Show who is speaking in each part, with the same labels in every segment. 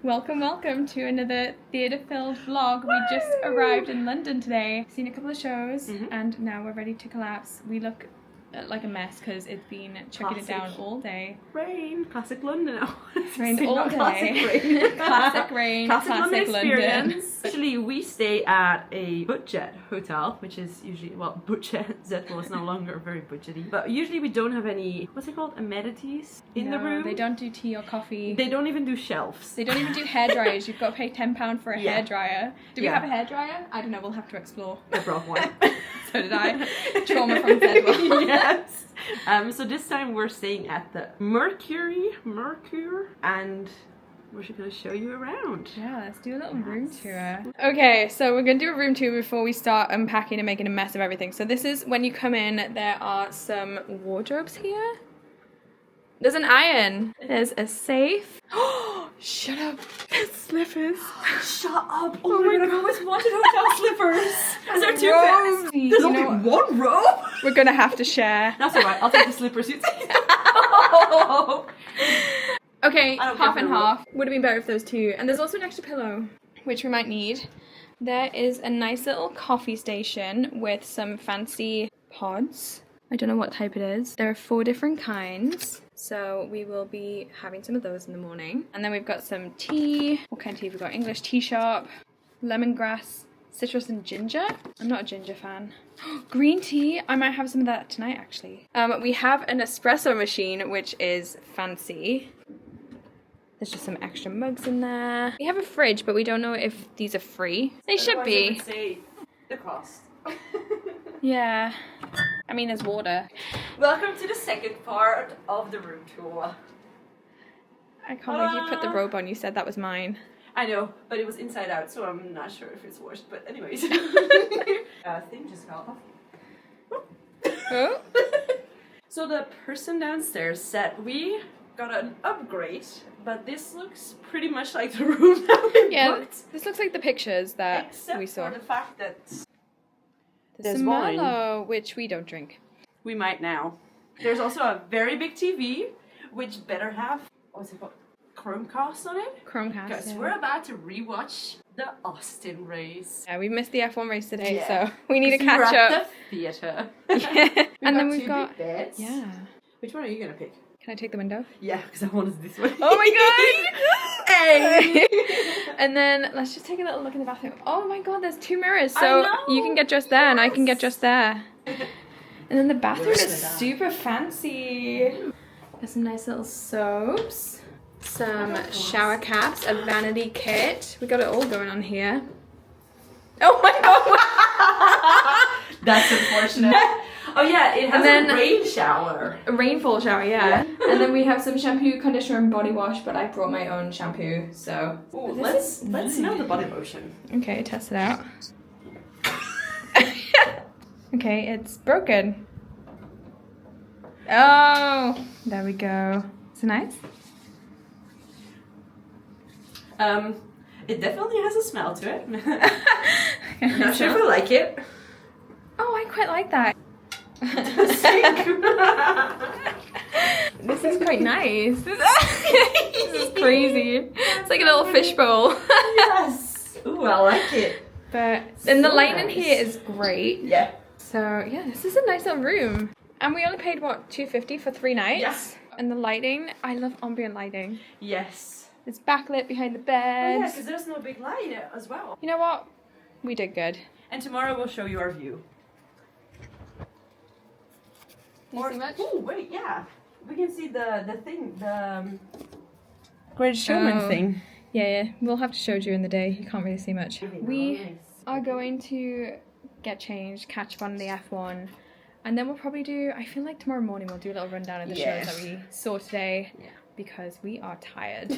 Speaker 1: Welcome to another theatre-filled vlog. We just arrived in London today, seen a couple of shows, and now we're ready to collapse. We look like a mess because it's been chucking it down all day.
Speaker 2: Rain, classic London.
Speaker 1: Rain all day.
Speaker 2: Classic rain.
Speaker 1: Classic rain, classic London.
Speaker 2: Actually, we stay at a budget hotel, which is usually, well, budget. Zetmo is no longer very budgety. But usually we don't have any, what's it called, amenities in the room.
Speaker 1: They don't do tea or coffee.
Speaker 2: They don't even do shelves.
Speaker 1: They don't even do hair dryers. You've got to pay £10 for a hair dryer. Do we have a hair dryer? I don't know, we'll have to explore.
Speaker 2: I brought one.
Speaker 1: So did I. Trauma from Zetmo.
Speaker 2: Yes. So this time we're staying at the Mercure, and we're just going to show you around.
Speaker 1: Yeah, let's do a little room tour. Okay, so we're going to do a room tour before we start unpacking and making a mess of everything. So this is when you come in, there are some wardrobes here. There's an iron. There's a safe. Oh, shut up. There's slippers.
Speaker 2: Shut up. Oh my god, I've always wanted hotel slippers. Is there two
Speaker 1: robes.
Speaker 2: beds? There's only one robe?
Speaker 1: We're going to have to share.
Speaker 2: That's alright, I'll take the slippers. You take
Speaker 1: Okay, half and half. Would have been better if those two. And there's also an extra pillow, which we might need. There is a nice little coffee station with some fancy pods. I don't know what type it is. There are 4 different kinds. So we will be having some of those in the morning. And then we've got some tea. What kind of tea? We've got English tea shop, lemongrass, citrus and ginger. I'm not a ginger fan. Green tea. I might have some of that tonight actually. We have an espresso machine, which is fancy. There's just some extra mugs in there. We have a fridge, but we don't know if these are free. They should be.
Speaker 2: I would say the cost.
Speaker 1: Yeah. I mean, there's water.
Speaker 2: Welcome to the second part of the room tour.
Speaker 1: I can't believe you put the robe on. You said that was mine.
Speaker 2: I know, but it was inside out, so I'm not sure if it's washed. But anyways. Thing just fell off.
Speaker 1: Oh.
Speaker 2: So the person downstairs said we got an upgrade, but this looks pretty much like the room that we booked.
Speaker 1: This looks like the pictures that we saw.
Speaker 2: Except for the fact that
Speaker 1: there's
Speaker 2: wine,
Speaker 1: Merlot, which we don't drink.
Speaker 2: We might now. There's also a very big TV, which better have, what's it called, Chromecast on it?
Speaker 1: Chromecast,
Speaker 2: because we're about to rewatch the Austin race.
Speaker 1: Yeah, we missed the F1 race today, so we need to catch
Speaker 2: up.
Speaker 1: up.
Speaker 2: The theatre.
Speaker 1: Yeah. And then we've got
Speaker 2: two big beds.
Speaker 1: Yeah.
Speaker 2: Which one are you gonna pick?
Speaker 1: Can I take the window?
Speaker 2: Yeah, because I wanted this one.
Speaker 1: Oh my god!
Speaker 2: Hey!
Speaker 1: And then let's just take a little look in the bathroom. Oh my god, there's 2 mirrors, so you can get dressed there and I can get dressed there. And then the bathroom is super fancy. There's some nice little soaps, some shower caps, a vanity kit. We got it all going on here. Oh my god!
Speaker 2: That's unfortunate. Oh yeah, it has a rain shower.
Speaker 1: A rainfall shower, yeah. And then we have some shampoo, conditioner, and body wash, but I brought my own shampoo, so.
Speaker 2: Ooh, let's smell the body lotion.
Speaker 1: Okay, test it out. Okay, it's broken. Oh, there we go. Is it nice?
Speaker 2: It definitely has a smell to it. I'm not sure if I like it.
Speaker 1: Oh, I quite like that. This is quite nice. This is crazy. It's like a little fishbowl.
Speaker 2: Yes. Ooh, I like it.
Speaker 1: But and the lighting here is great.
Speaker 2: Yeah.
Speaker 1: So yeah, this is a nice little room. And we only paid what, $250 for 3 nights?
Speaker 2: Yes.
Speaker 1: And the lighting, I love ambient lighting.
Speaker 2: Yes.
Speaker 1: It's backlit behind the
Speaker 2: Oh,
Speaker 1: bed.
Speaker 2: yeah, because there's no big light as well.
Speaker 1: You know what? We did good.
Speaker 2: And tomorrow we'll show you our view.
Speaker 1: Do you see much?
Speaker 2: Oh wait, yeah. We can see the thing, the Greatest Showman thing.
Speaker 1: Yeah, we'll have to show you during the day. You can't really see much. We are going to get changed, catch up on the F1, and then we'll probably do, I feel like tomorrow morning we'll do a little rundown of the shows that we saw today, because we are tired.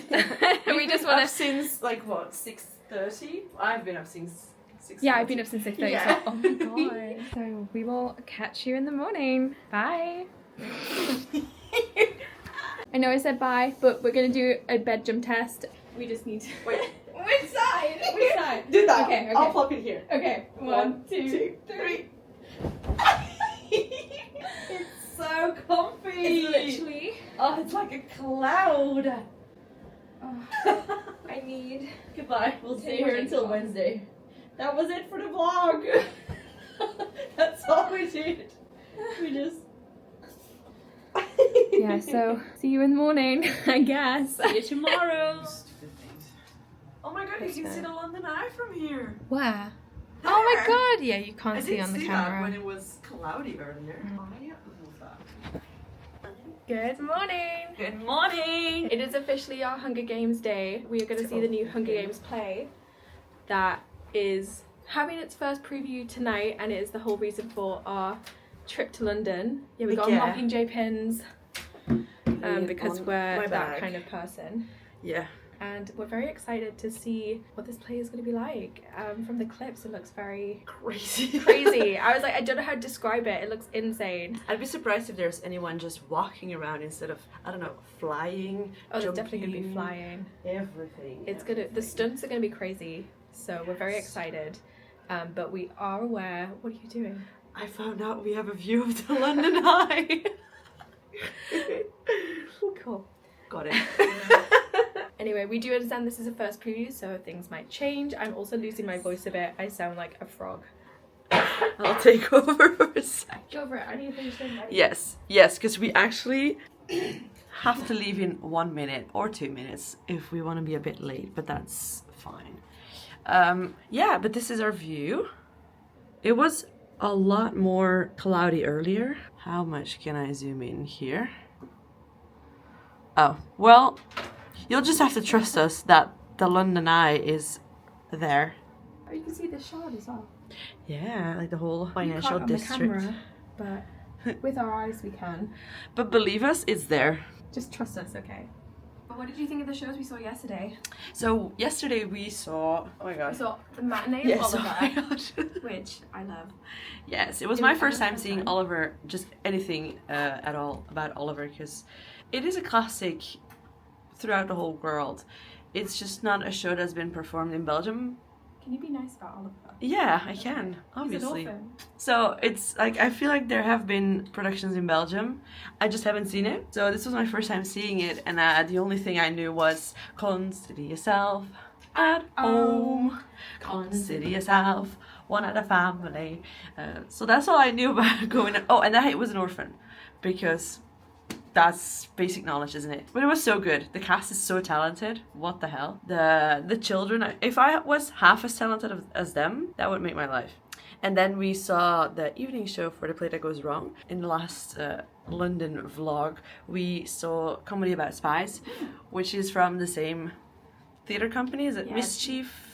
Speaker 1: We just want to...
Speaker 2: since, like, what, 6:30? I've been up since 6:30.
Speaker 1: Yeah, I've been up since 6:30,
Speaker 2: yeah.
Speaker 1: so, oh my god. So we will catch you in the morning. Bye. I know I said bye, but we're going to do a bed jump test. We just need to...
Speaker 2: Wait.
Speaker 1: Which side? Which side?
Speaker 2: Do that.
Speaker 1: Okay.
Speaker 2: I'll plug it here.
Speaker 1: Okay. 1, 2, 3.
Speaker 2: It's so comfy.
Speaker 1: It's literally...
Speaker 2: Oh, it's like a cloud.
Speaker 1: Oh. I need...
Speaker 2: Goodbye. We'll
Speaker 1: Take
Speaker 2: stay here
Speaker 1: more
Speaker 2: until
Speaker 1: things off.
Speaker 2: Wednesday. That was it for the vlog. That's all we did. We just...
Speaker 1: Yeah, so see you in the morning, I guess.
Speaker 2: See you tomorrow.
Speaker 3: Stupid things.
Speaker 2: Oh my god, you can see the London Eye from here.
Speaker 1: Where?
Speaker 2: There.
Speaker 1: Oh my god, yeah, you can't
Speaker 2: I
Speaker 1: see
Speaker 2: didn't
Speaker 1: on the
Speaker 2: see that
Speaker 1: camera.
Speaker 2: when it was cloudy earlier.
Speaker 1: Good morning!
Speaker 2: Good morning!
Speaker 1: It is officially our Hunger Games day. We are going to see the new Hunger Games play that is having its first preview tonight, and it is the whole reason for our trip to London. Yeah, we got Mockingjay pins because we're that kind of person.
Speaker 2: Yeah.
Speaker 1: And we're very excited to see what this play is going to be like. From the clips, it looks very
Speaker 2: crazy.
Speaker 1: I was like, I don't know how to describe it. It looks insane.
Speaker 2: I'd be surprised if there's anyone just walking around instead of, I don't know, flying.
Speaker 1: Oh, there's definitely going to be flying.
Speaker 2: Everything.
Speaker 1: It's gonna. The stunts are going to be crazy. So we're very excited. But we are aware. What are you doing?
Speaker 2: I found out we have a view of the London Eye.
Speaker 1: Cool.
Speaker 2: Got it.
Speaker 1: Anyway, we do understand this is a first preview, so things might change. I'm also losing my voice a bit. I sound like a frog.
Speaker 2: I'll take over for a sec.
Speaker 1: Go over it. I need to finish this.
Speaker 2: Yes, because we actually have to leave in 1 minute or 2 minutes if we want to be a bit late, but that's fine. Yeah, but this is our view. It was a lot more cloudy earlier. How much can I zoom in here? Oh, well, you'll just have to trust us that the London Eye is there.
Speaker 1: Oh, you can see the shard as well.
Speaker 2: Yeah, like the whole financial
Speaker 1: on
Speaker 2: district.
Speaker 1: the camera, but with our eyes we can.
Speaker 2: But believe us, it's there.
Speaker 1: Just trust us, okay? But what did you think of the shows we saw yesterday?
Speaker 2: So yesterday we saw, oh my god.
Speaker 1: We saw the matinee of
Speaker 2: Yes,
Speaker 1: Oliver,
Speaker 2: oh my gosh.
Speaker 1: which I love.
Speaker 2: Yes, it was
Speaker 1: It
Speaker 2: my
Speaker 1: was
Speaker 2: first time
Speaker 1: Oliver's
Speaker 2: seeing
Speaker 1: time.
Speaker 2: Oliver, just anything at all about Oliver, because it is a classic throughout the whole world. It's just not a show that's been performed in Belgium.
Speaker 1: Can you be nice about Oliver?
Speaker 2: Yeah, I can, obviously.
Speaker 1: He's an orphan.
Speaker 2: So it's like, I feel like there have been productions in Belgium. I just haven't seen it. So this was my first time seeing it, and the only thing I knew was consider yourself at home. Consider yourself one of the family. So that's all I knew about going. Oh, and that it was an orphan, because that's basic knowledge, isn't it? But it was so good. The cast is so talented. What the hell? The children, if I was half as talented as them, that would make my life. And then we saw the evening show for The Play That Goes Wrong. In the last London vlog, we saw Comedy About Spies, which is from the same theatre company. Is it
Speaker 1: Yes.
Speaker 2: Mischief?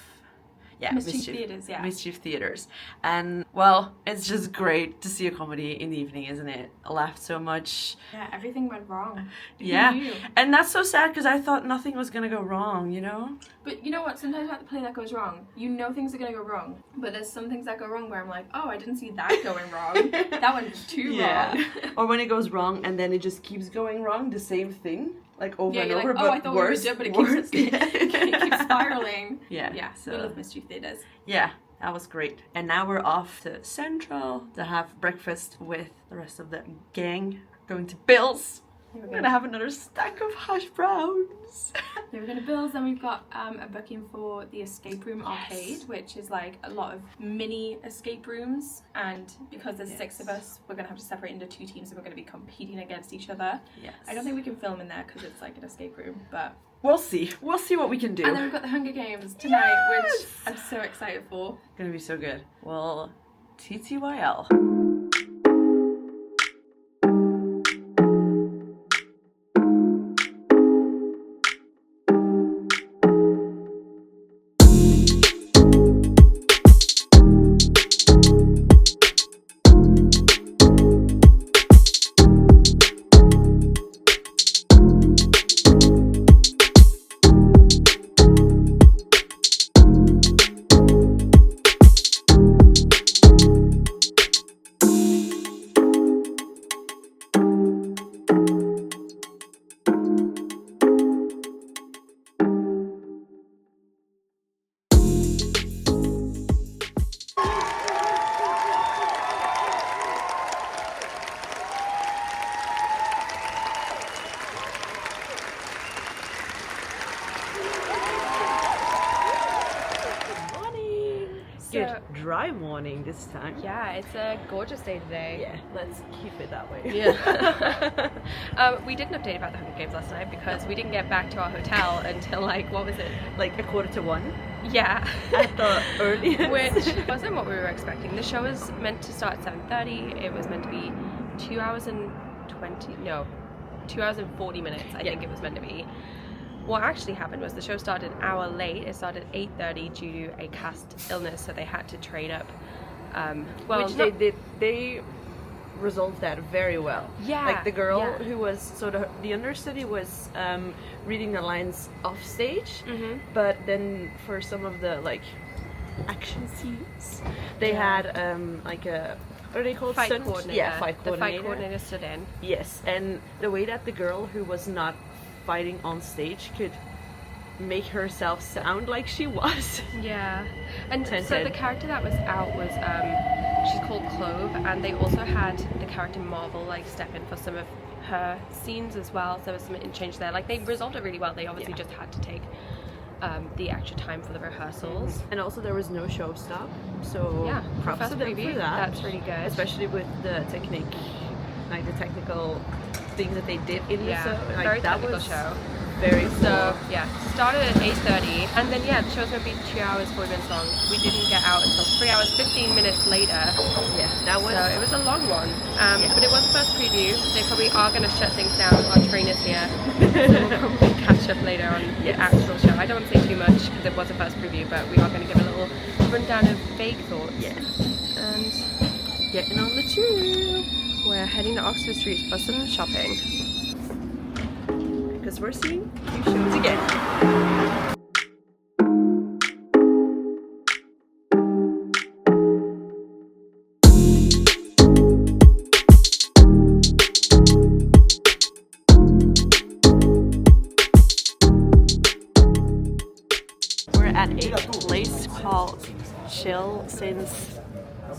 Speaker 2: Yeah,
Speaker 1: Mischief Theatres, yeah.
Speaker 2: Mischief Theatres. And, well, it's just great to see a comedy in the evening, isn't it? I laughed so much.
Speaker 1: Yeah, everything went wrong.
Speaker 2: Yeah.
Speaker 1: Who knew?
Speaker 2: And that's so sad, because I thought nothing was going to go wrong, you know?
Speaker 1: But you know what? Sometimes about the play that goes wrong, you know things are going to go wrong. But there's some things that go wrong where I'm like, oh, I didn't see that going wrong. That went too wrong.
Speaker 2: Or when it goes wrong and then it just keeps going wrong, the same thing. Like over and
Speaker 1: you're
Speaker 2: over,
Speaker 1: like,
Speaker 2: but
Speaker 1: I thought
Speaker 2: worse.
Speaker 1: we were good, but
Speaker 2: worse.
Speaker 1: it keeps spiraling.
Speaker 2: Yeah.
Speaker 1: Yeah,
Speaker 2: So
Speaker 1: we love Mischief Theatres.
Speaker 2: yeah, that was great. And now we're off to Central to have breakfast with the rest of the gang. Going to Bill's. We're gonna have another stack of hash browns.
Speaker 1: Yeah, we're going to Bill's, then we've got a booking for the Escape Room Arcade, which is like a lot of mini escape rooms, and because there's 6 of us, we're going to have to separate into 2 teams and we're going to be competing against each other.
Speaker 2: Yes.
Speaker 1: I don't think we can film in there because it's like an escape room, but...
Speaker 2: We'll see. We'll see what we can do.
Speaker 1: And then we've got the Hunger Games tonight,
Speaker 2: Yes!
Speaker 1: which I'm so excited for.
Speaker 2: Gonna be so good. Well, TTYL. bit dry morning this time.
Speaker 3: Yeah, it's a gorgeous day today.
Speaker 2: Yeah, let's keep it that way.
Speaker 3: Yeah. We didn't update about the Hunger Games last night because we didn't get back to our hotel until like, what was it?
Speaker 2: Like 1:45.
Speaker 3: Yeah.
Speaker 2: At the earliest.
Speaker 3: Which wasn't what we were expecting. The show was meant to start at 7:30. It was meant to be 2 hours and 40 minutes, I think it was meant to be. What actually happened was the show started an hour late. It started at 8:30 due to a cast illness, so they had to train up.
Speaker 2: They resolved that very well.
Speaker 3: Yeah.
Speaker 2: Like the girl who was sort of the understudy was reading the lines off stage, but then for some of the like action scenes, they had like a what are they called?
Speaker 3: Fight coordinator.
Speaker 2: Yeah, fight coordinator.
Speaker 3: The fight coordinator stood in.
Speaker 2: Yes, and the way that the girl who was not fighting on stage could make herself sound like she was.
Speaker 3: Yeah. And so the character that was out was she's called Clove, and they also had the character Marvel like step in for some of her scenes as well. So there was some change there. Like they resolved it really well. They obviously just had to take the extra time for the rehearsals.
Speaker 2: And also there was no show stop, so
Speaker 3: yeah,
Speaker 2: props to them for that.
Speaker 3: That's really good.
Speaker 2: Especially with the technique, like the technical things that they did in the show. Like,
Speaker 3: very
Speaker 2: that
Speaker 3: technical
Speaker 2: was
Speaker 3: show.
Speaker 2: Very cool.
Speaker 3: So yeah, started at 8:30, and then the show's gonna be 2 hours 40 minutes long. We didn't get out until 3 hours 15 minutes later.
Speaker 2: Yeah, that was.
Speaker 3: So it was a long one, but it was the first preview. They probably are gonna shut things down. Our trainers here, so we'll probably catch up later on the actual show. I don't want to say too much because it was the first preview, but we are gonna give a little rundown of vague thoughts.
Speaker 2: Yeah.
Speaker 3: And
Speaker 2: getting on the tube.
Speaker 3: We're heading to Oxford Street for some shopping.
Speaker 2: Because we're seeing two shows again. We're at a place called Chill Since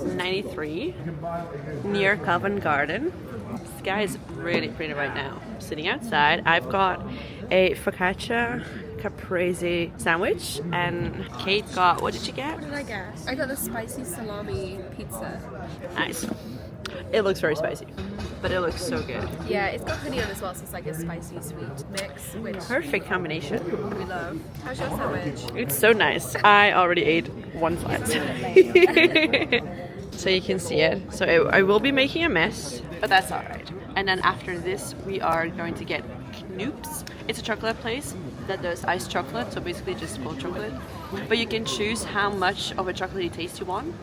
Speaker 2: 93 near Covent Garden. The sky is really pretty right now. I'm sitting outside. I've got a focaccia caprese sandwich, and Kate got, what did you get?
Speaker 3: What did I get? I got the spicy salami pizza.
Speaker 2: Nice. It looks very spicy, but it looks so good.
Speaker 3: Yeah, it's got honey on as well, so it's like a spicy sweet mix, which
Speaker 2: Perfect combination.
Speaker 3: we love. How's your sandwich?
Speaker 2: It's so nice. I already ate one slice. So you can see it. So I will be making a mess, but that's alright. And then after this, we are going to get Knoops. It's a chocolate place that does iced chocolate, so basically just full chocolate. But you can choose how much of a chocolatey taste you want.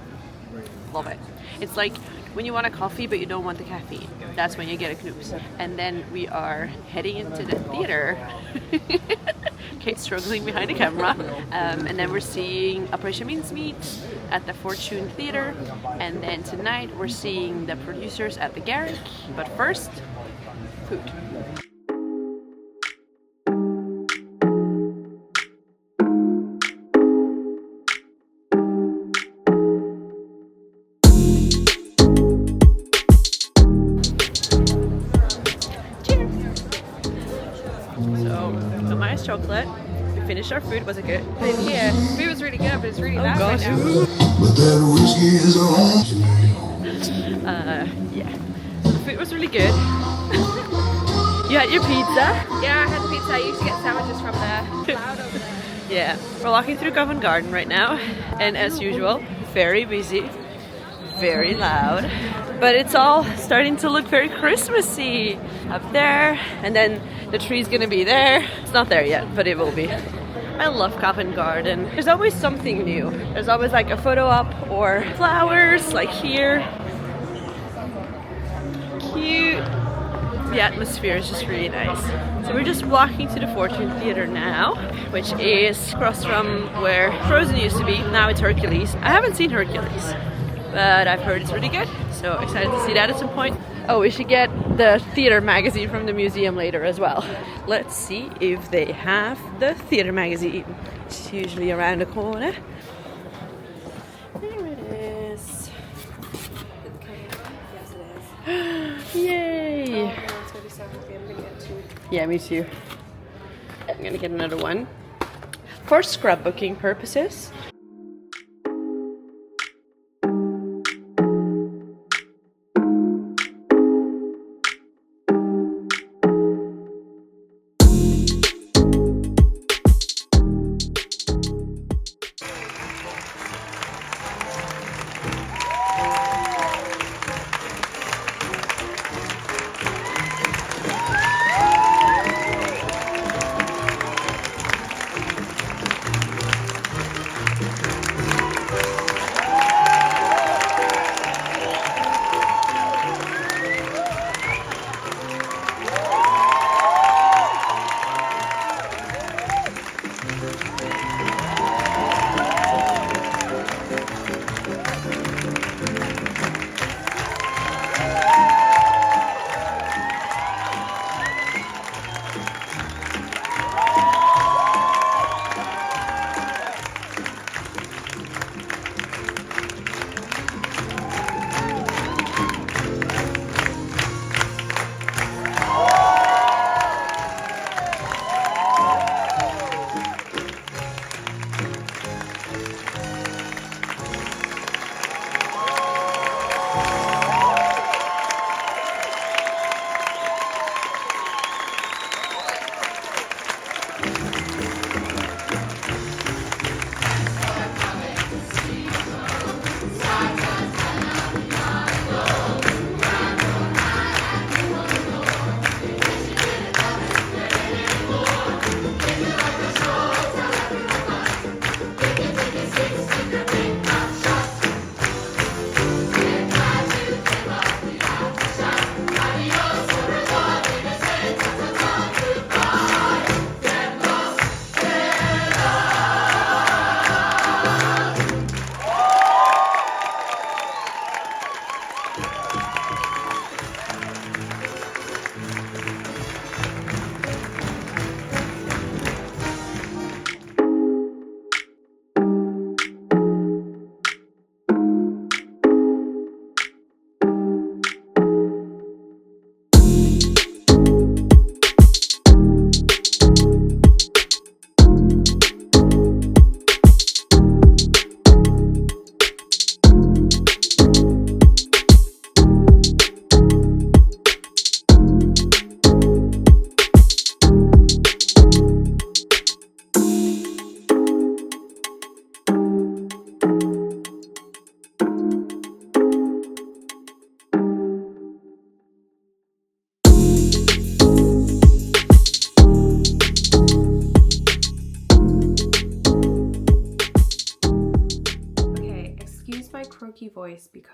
Speaker 2: Love it. It's like when you want a coffee but you don't want the caffeine. That's when you get a Knoops. And then we are heading into the theater. Kate's struggling behind the camera. And then we're seeing Operation Mincemeat at the Fortune Theater. And then tonight we're seeing the producers at the Garrick. But first, food. Chocolate. We finished our food. Was it good?
Speaker 3: Same here. Food was really good, but it's really loud
Speaker 2: gosh.
Speaker 3: right now.
Speaker 4: But that whiskey is on.
Speaker 2: Yeah. So the food was really good. You had your pizza?
Speaker 3: Yeah, I had the pizza. I usually get sandwiches from there. Loud over there.
Speaker 2: Yeah. We're walking through Covent Garden right now, and as usual, very busy, very loud. But it's all starting to look very Christmassy up there, and then the tree's gonna be there. It's not there yet, but it will be. I love Covent Garden. There's always something new. There's always like a photo op or flowers, like here. Cute. The atmosphere is just really nice. So we're just walking to the Fortune Theater now, which is across from where Frozen used to be. Now it's Hercules. I haven't seen Hercules, but I've heard it's really good. So excited to see that at some point. Oh, we should get the theater magazine from the museum later as well. Let's see if they have the theater magazine. It's usually around the corner. There it is. Yay! Yeah, me too. I'm gonna get another one for scrapbooking purposes.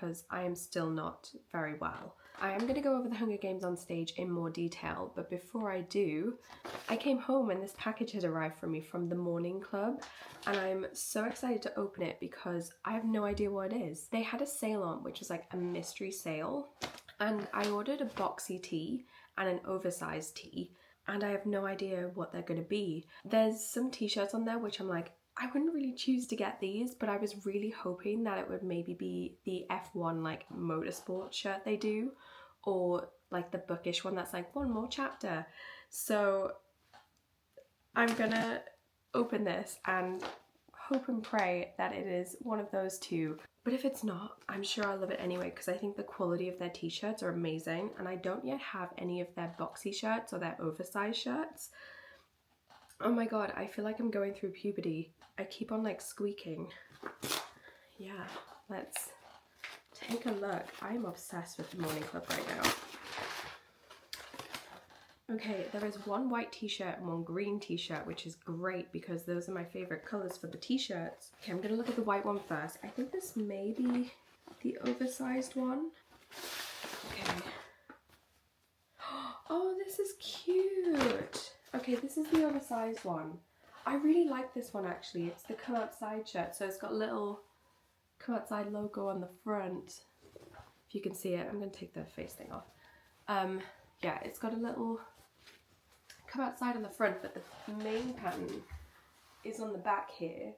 Speaker 3: because I am still not very well. I am going to go over the Hunger Games on stage in more detail, but before I do, I came home and this package had arrived for me from the Morning Club, and I'm so excited to open it because I have no idea what it is. They had a sale on, which was like a mystery sale, and I ordered a boxy tee and an oversized tee, and I have no idea what they're going to be. There's some t-shirts on there which I'm like, I wouldn't really choose to get these, but I was really hoping that it would maybe be the F1 like motorsport shirt they do, or like the bookish one that's like one more chapter. So I'm gonna open this and hope and pray that it is one of those two. But if it's not, I'm sure I'll love it anyway, because I think the quality of their t-shirts are amazing, and I don't yet have any of their boxy shirts or their oversized shirts. Oh my god, I feel like I'm going through puberty. I keep on like squeaking. Yeah, let's take a look. I'm obsessed with the Morning Club right now. Okay, there is one white t-shirt and one green t-shirt, which is great because those are my favorite colors for the t-shirts. Okay, I'm gonna look at the white one first. I think this may be the oversized one. Okay. Oh, this is cute. Okay, this is the oversized one. I really like this one actually. It's the Come Outside shirt, so it's got a little Come Outside logo on the front. If you can see it, I'm going to take the face thing off. Yeah, it's got a little Come Outside on the front, but the main pattern is on the back here.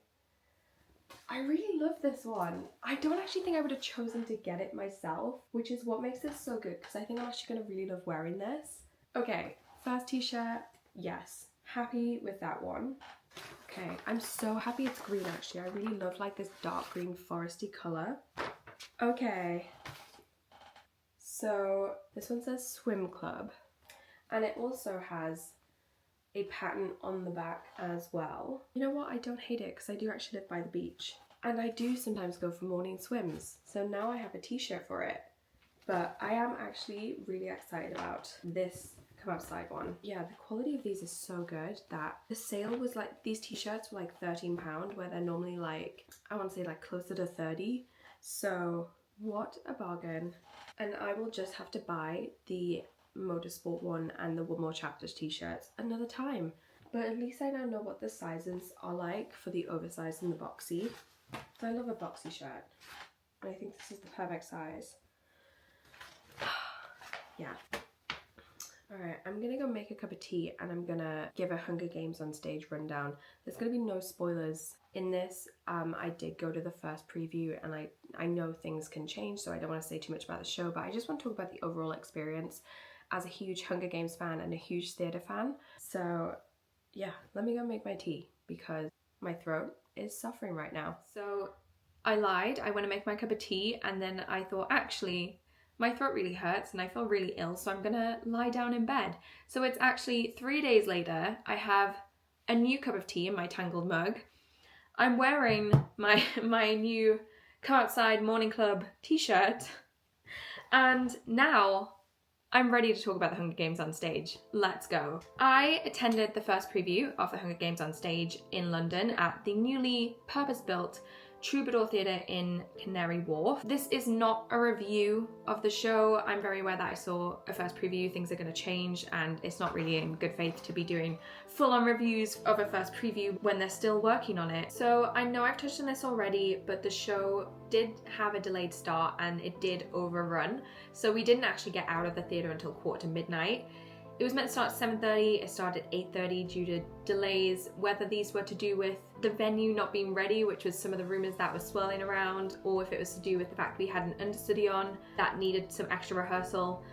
Speaker 3: I really love this one. I don't actually think I would have chosen to get it myself, which is what makes this so good, because I think I'm actually going to really love wearing this. Okay, first t-shirt. Yes, happy with that one. Okay, I'm so happy it's green actually. I really love like this dark green foresty colour. Okay, so this one says Swim Club, and it also has a pattern on the back as well. You know what, I don't hate it because I do actually live by the beach, and I do sometimes go for morning swims, so now I have a t-shirt for it. But I am actually really excited about this Come Outside one. Yeah, the quality of these is so good that the sale was like, these t-shirts were like £13, where they're normally like, I want to say like closer to 30. So what a bargain. And I will just have to buy the motorsport one and the One More Chapters t-shirts another time. But at least I now know what the sizes are like for the oversized and the boxy. So I love a boxy shirt, and I think this is the perfect size. Yeah. Alright, I'm gonna go make a cup of tea and I'm gonna give a Hunger Games on stage rundown. There's gonna be no spoilers in this. I did go to the first preview, and I know things can change, so I don't want to say too much about the show, but I just want to talk about the overall experience as a huge Hunger Games fan and a huge theatre fan. So yeah, let me go make my tea because my throat is suffering right now. So I lied, I want to make my cup of tea, and then I thought actually my throat really hurts and I feel really ill, so I'm gonna lie down in bed. So it's actually 3 days later. I have a new cup of tea in my Tangled mug. I'm wearing my new Come Outside Morning Club t-shirt, and now I'm ready to talk about the Hunger Games on stage. Let's go. I attended the first preview of the Hunger Games on stage in London at the newly purpose-built Troubadour Theatre in Canary Wharf. This is not a review of the show. I'm very aware that I saw a first preview, things are going to change, and it's not really in good faith to be doing full-on reviews of a first preview when they're still working on it. So I know I've touched on this already, but the show did have a delayed start and it did overrun. So we didn't actually get out of the theatre until midnight. It was meant to start at 7:30, it started at 8:30 due to delays, whether these were to do with the venue not being ready, which was some of the rumours that were swirling around, or if it was to do with the fact we had an understudy on that needed some extra rehearsal.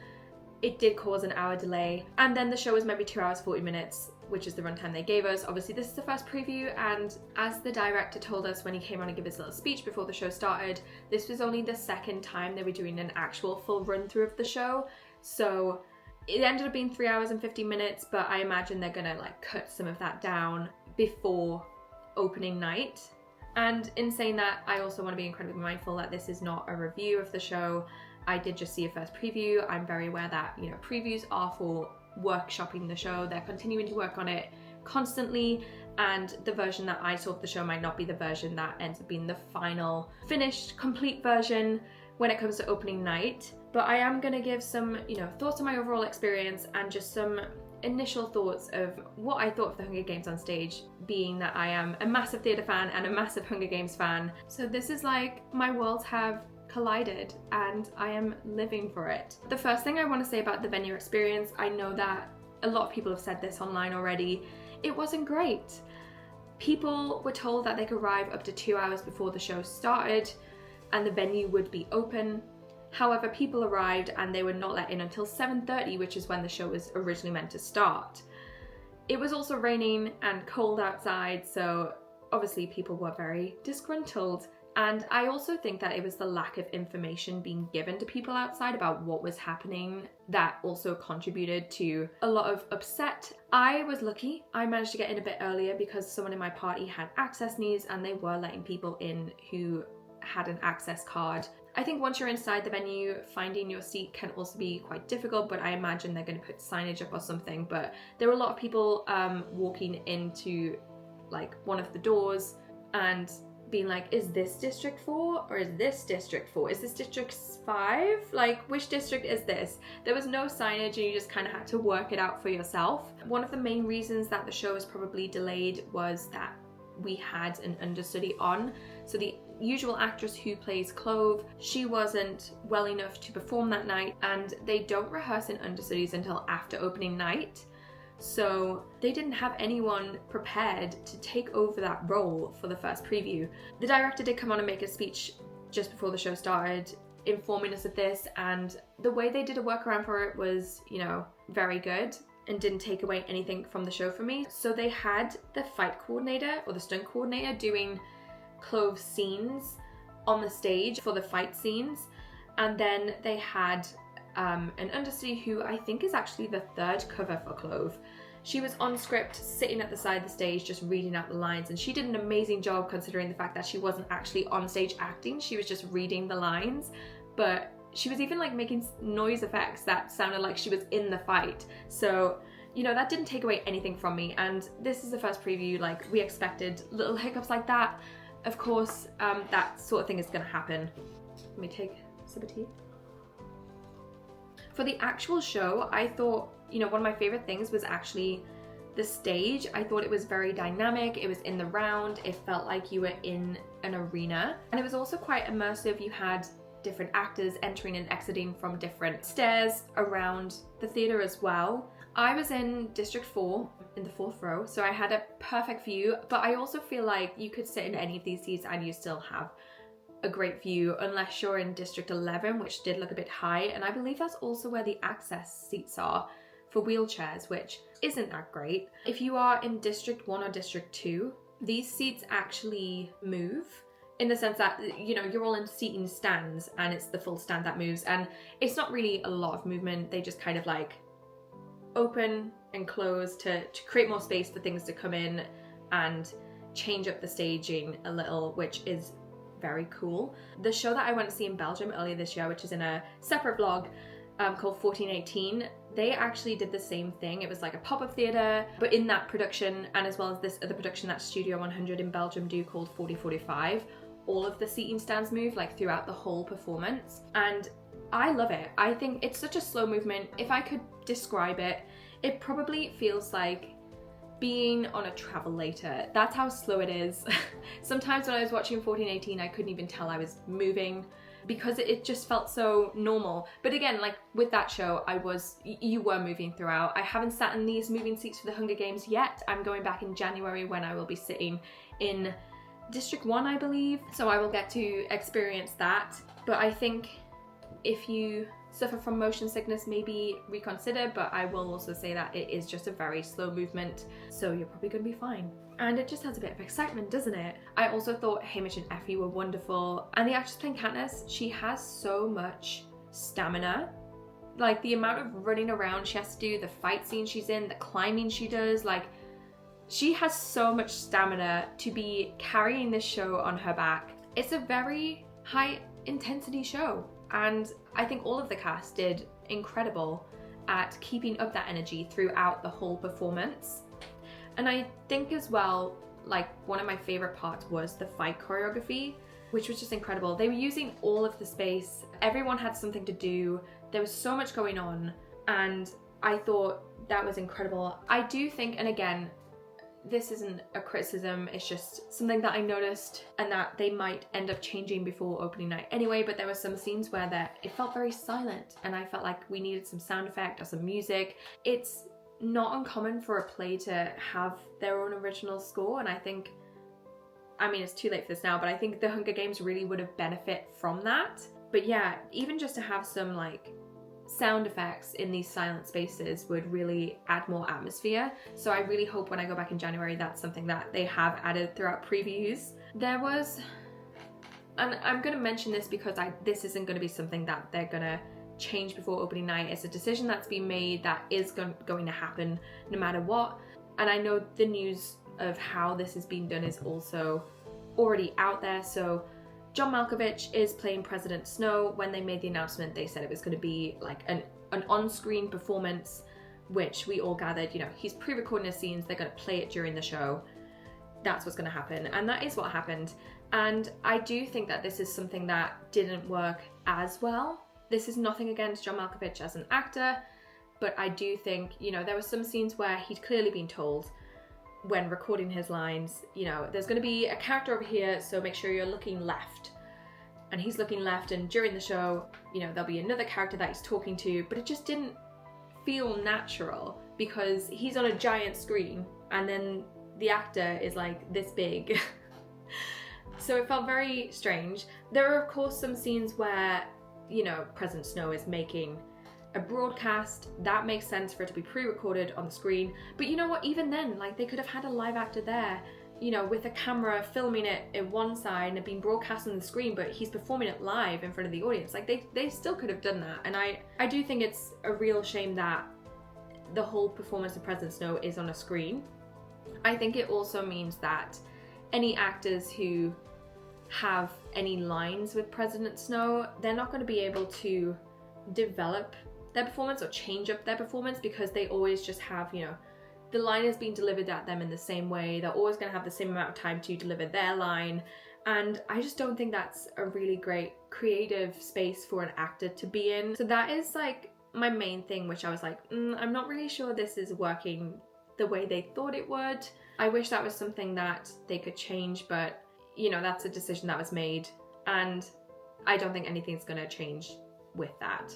Speaker 3: It did cause an hour delay, and then the show was maybe 2 hours 40 minutes, which is the runtime they gave us. Obviously this is the first preview, and as the director told us when he came on to give his little speech before the show started, this was only the second time they were doing an actual full run through of the show. So it ended up being 3 hours and 50 minutes, but I imagine they're gonna like cut some of that down before opening night. And in saying that, I also want to be incredibly mindful that this is not a review of the show. I did just see a first preview. I'm very aware that, you know, previews are for workshopping the show. They're continuing to work on it constantly, and the version that I saw of the show might not be the version that ends up being the final, finished, complete version.
Speaker 1: when it comes to opening night. But I am gonna give some, thoughts on my overall experience and just some initial thoughts of what I thought of the Hunger Games on stage, being that I am a massive theatre fan and a massive Hunger Games fan. So this is like my worlds have collided and I am living for it. The first thing I want to say about the venue experience, I know that a lot of people have said this online already, it wasn't great. People were told that they could arrive up to 2 hours before the show started and the venue would be open. However, people arrived and they were not let in until 7:30, which is when the show was originally meant to start. It was also raining and cold outside, so obviously people were very disgruntled. And I also think that it was the lack of information being given to people outside about what was happening that also contributed to a lot of upset. I was lucky. I managed to get in a bit earlier because someone in my party had access needs and they were letting people in who had an access card. I think once you're inside the venue, finding your seat can also be quite difficult, but I imagine they're going to put signage up or something. But there were a lot of people walking into like one of the doors and being like, is this District 4 or is this District 4? Is this District 5? Like, which district is this? There was no signage and you just kind of had to work it out for yourself. One of the main reasons that the show was probably delayed was that we had an understudy on. So the usual actress who plays Clove, she wasn't well enough to perform that night, and they don't rehearse in understudies until after opening night. So they didn't have anyone prepared to take over that role for the first preview. The director did come on and make a speech just before the show started, informing us of this, and the way they did a workaround for it was, very good and didn't take away anything from the show for me. So they had the fight coordinator or the stunt coordinator doing Clove's scenes on the stage for the fight scenes, and then they had an understudy who I think is actually the third cover for Clove. She was on script, sitting at the side of the stage, just reading out the lines, and she did an amazing job considering the fact that she wasn't actually on stage acting, she was just reading the lines. But she was even like making noise effects that sounded like she was in the fight. So, that didn't take away anything from me, and this is the first preview, like we expected little hiccups like that. Of course, that sort of thing is gonna happen. Let me take a sip of tea. For the actual show, I thought, one of my favorite things was actually the stage. I thought it was very dynamic. It was in the round. It felt like you were in an arena. And it was also quite immersive. You had different actors entering and exiting from different stairs around the theatre as well. I was in District 4 in the 4th row, so I had a perfect view, but I also feel like you could sit in any of these seats and you still have a great view, unless you're in District 11, which did look a bit high, and I believe that's also where the access seats are for wheelchairs, which isn't that great. If you are in District 1 or District 2, these seats actually move, in the sense that, you're all in seating stands and it's the full stand that moves, and it's not really a lot of movement. They just kind of like open and close to create more space for things to come in and change up the staging a little, which is very cool. The show that I went to see in Belgium earlier this year, which is in a separate vlog called 1418, they actually did the same thing. It was like a pop-up theatre, but in that production, and as well as this other production that Studio 100 in Belgium do called 4045, all of the seating stands move like throughout the whole performance, and I love it. I think it's such a slow movement. If I could describe it, it probably feels like being on a travelator. That's how slow it is. Sometimes when I was watching 1418, I couldn't even tell I was moving because it just felt so normal. But again, like with that show, you were moving throughout. I haven't sat in these moving seats for the Hunger Games yet. I'm going back in January when I will be sitting in District 1, I believe. So I will get to experience that. But I think if you suffer from motion sickness, maybe reconsider, but I will also say that it is just a very slow movement, so you're probably going to be fine. And it just has a bit of excitement, doesn't it? I also thought Hamish and Effie were wonderful, and the actress playing Katniss, she has so much stamina. Like the amount of running around she has to do, the fight scene she's in, the climbing she does, like she has so much stamina to be carrying this show on her back. It's a very high intensity show, and I think all of the cast did incredible at keeping up that energy throughout the whole performance. And I think as well, like one of my favorite parts was the fight choreography. which was just incredible. They were using all of the space. Everyone had something to do. There was so much going on, and I thought that was incredible. I do think, and again, this isn't a criticism, it's just something that I noticed and that they might end up changing before opening night anyway, but there were some scenes where it felt very silent and I felt like we needed some sound effect or some music. It's not uncommon for a play to have their own original score, and I think, I mean, it's too late for this now, but I think The Hunger Games really would have benefited from that. But yeah, even just to have some like sound effects in these silent spaces would really add more atmosphere. So I really hope when I go back in January, that's something that they have added throughout previews. There was, and I'm going to mention this because this isn't going to be something that they're going to change before opening night. It's a decision that's been made that is going to happen no matter what. And I know the news of how this is being done is also already out there. So John Malkovich is playing President Snow. When they made the announcement, they said it was going to be like an on-screen performance, which we all gathered, you know, he's pre-recording his scenes, they're going to play it during the show. That's what's going to happen. And that is what happened. And I do think that this is something that didn't work as well. This is nothing against John Malkovich as an actor, but I do think, you know, there were some scenes where he'd clearly been told when recording his lines, you know, there's going to be a character over here, so make sure you're looking left. And he's looking left, and during the show, you know, there'll be another character that he's talking to, but it just didn't feel natural because he's on a giant screen and then the actor is like this big. So it felt very strange. There are of course some scenes where, you know, President Snow is making a broadcast, that makes sense for it to be pre-recorded on the screen. But you know what, even then, like, they could have had a live actor there, you know, with a camera filming it in one side and it being broadcast on the screen, but he's performing it live in front of the audience. Like, they still could have done that. And I do think it's a real shame that the whole performance of President Snow is on a screen. I think it also means that any actors who have any lines with President Snow, they're not going to be able to develop their performance or change up their performance because they always just have, you know, the line is being delivered at them in the same way. They're always going to have the same amount of time to deliver their line. And I just don't think that's a really great creative space for an actor to be in. So that is like my main thing, which I was like, I'm not really sure this is working the way they thought it would. I wish that was something that they could change, but you know, that's a decision that was made and I don't think anything's going to change with that.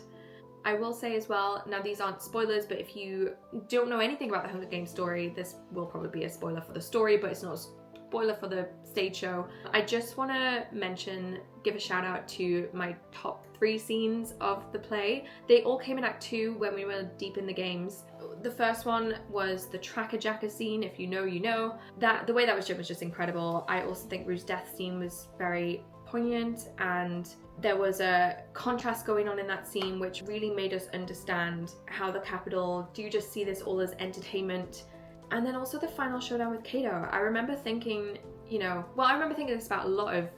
Speaker 1: I will say as well, now these aren't spoilers, but if you don't know anything about the Hunger Games story, this will probably be a spoiler for the story, but it's not a spoiler for the stage show. I just want to give a shout out to my top 3 scenes of the play. They all came in Act 2 when we were deep in the games. The first one was the Tracker Jacker scene, if you know, you know. The way that was done was just incredible. I also think Rue's death scene was very poignant, and there was a contrast going on in that scene which really made us understand how the Capitol do just see this all as entertainment. And then also the final showdown with Cato. I remember thinking, you know, well, I remember thinking this about a lot of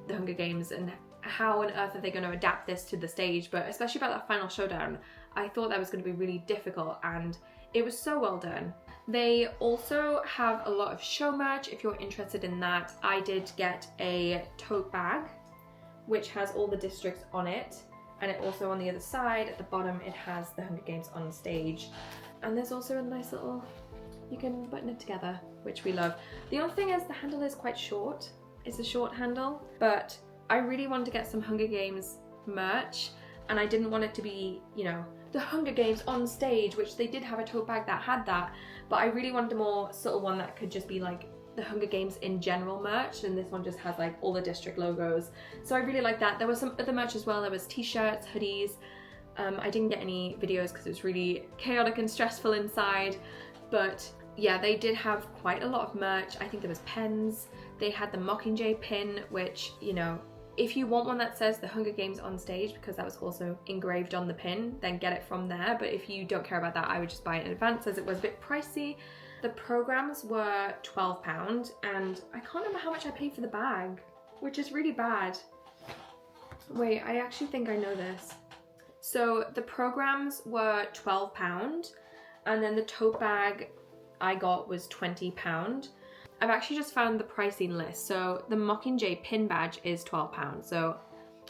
Speaker 1: the Hunger Games and how on earth are they going to adapt this to the stage, but especially about that final showdown, I thought that was going to be really difficult and it was so well done. They also have a lot of show merch if you're interested in that. I did get a tote bag which has all the districts on it, and it also on the other side at the bottom it has the Hunger Games on stage, and there's also a nice little, you can button it together, which we love. The only thing is the handle is quite short. It's a short handle, but I really wanted to get some Hunger Games merch and I didn't want it to be, you know, the Hunger Games on stage, which they did have a tote bag that had that, but I really wanted a more subtle one that could just be like the Hunger Games in general merch, and this one just has like all the district logos. So I really like that. There was some other merch as well. There was t-shirts, hoodies. I didn't get any videos because it was really chaotic and stressful inside, but yeah, they did have quite a lot of merch. I think there was pens. They had the Mockingjay pin, which, you know, if you want one that says the Hunger Games on stage, because that was also engraved on the pin, then get it from there. But if you don't care about that, I would just buy it in advance as it was a bit pricey. The programs were £12 and I can't remember how much I paid for the bag, which is really bad. Wait, I actually think I know this. So the programs were £12 and then the tote bag I got was £20.
Speaker 3: I've actually just found the pricing list. So the Mockingjay pin badge is £12. So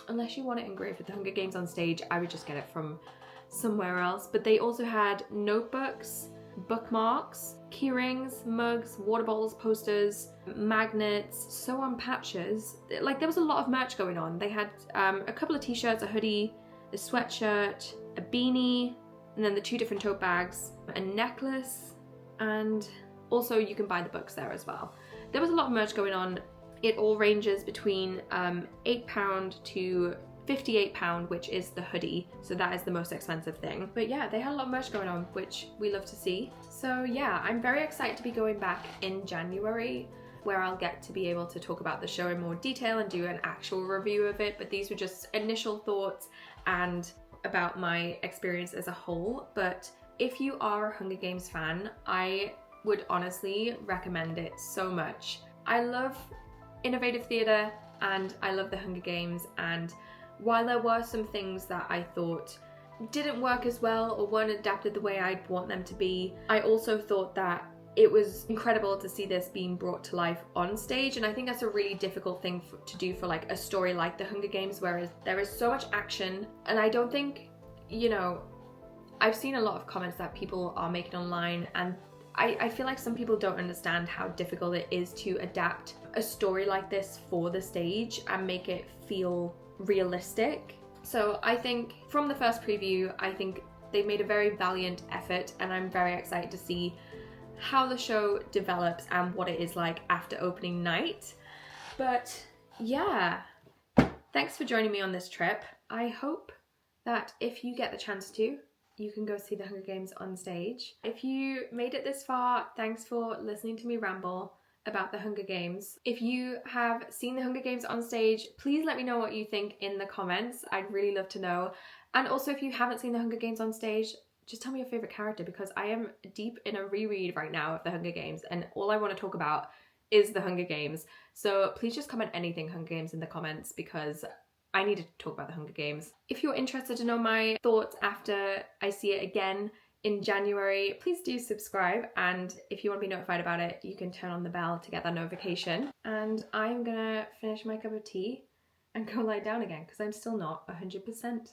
Speaker 3: unless you want it engraved with the Hunger Games on stage, I would just get it from somewhere else. But they also had notebooks, bookmarks, keyrings, mugs, water bottles, posters, magnets, sew-on patches. Like, there was a lot of merch going on. They had a couple of t-shirts, a hoodie, a sweatshirt, a beanie, and then the 2 different tote bags, a necklace, and also you can buy the books there as well. There was a lot of merch going on. It all ranges between £8 to £58, which is the hoodie, so that is the most expensive thing. But yeah, they had a lot of merch going on, which we love to see. So yeah, I'm very excited to be going back in January, where I'll get to be able to talk about the show in more detail and do an actual review of it. But these were just initial thoughts and about my experience as a whole. But if you are a Hunger Games fan, I would honestly recommend it so much. I love innovative theatre and I love the Hunger Games, and while there were some things that I thought didn't work as well or weren't adapted the way I'd want them to be, I also thought that it was incredible to see this being brought to life on stage. And I think that's a really difficult thing to do for like a story like the Hunger Games, whereas there is so much action. And I don't think, you know, I've seen a lot of comments that people are making online, and I feel like some people don't understand how difficult it is to adapt a story like this for the stage and make it feel realistic. So I think from the first preview, I think they've made a very valiant effort, and I'm very excited to see how the show develops and what it is like after opening night. But yeah, thanks for joining me on this trip. I hope that if you get the chance to, you can go see the Hunger Games on stage. If you made it this far, thanks for listening to me ramble about the Hunger Games. If you have seen the Hunger Games on stage, please let me know what you think in the comments. I'd really love to know. And also, if you haven't seen the Hunger Games on stage, just tell me your favorite character, because I am deep in a reread right now of the Hunger Games, and all I want to talk about is the Hunger Games. So please just comment anything Hunger Games in the comments, because I need to talk about the Hunger Games. If you're interested to know my thoughts after I see it again in January, please do subscribe, and if you want to be notified about it, you can turn on the bell to get that notification. And I'm gonna finish my cup of tea and go lie down again, because I'm still not 100%.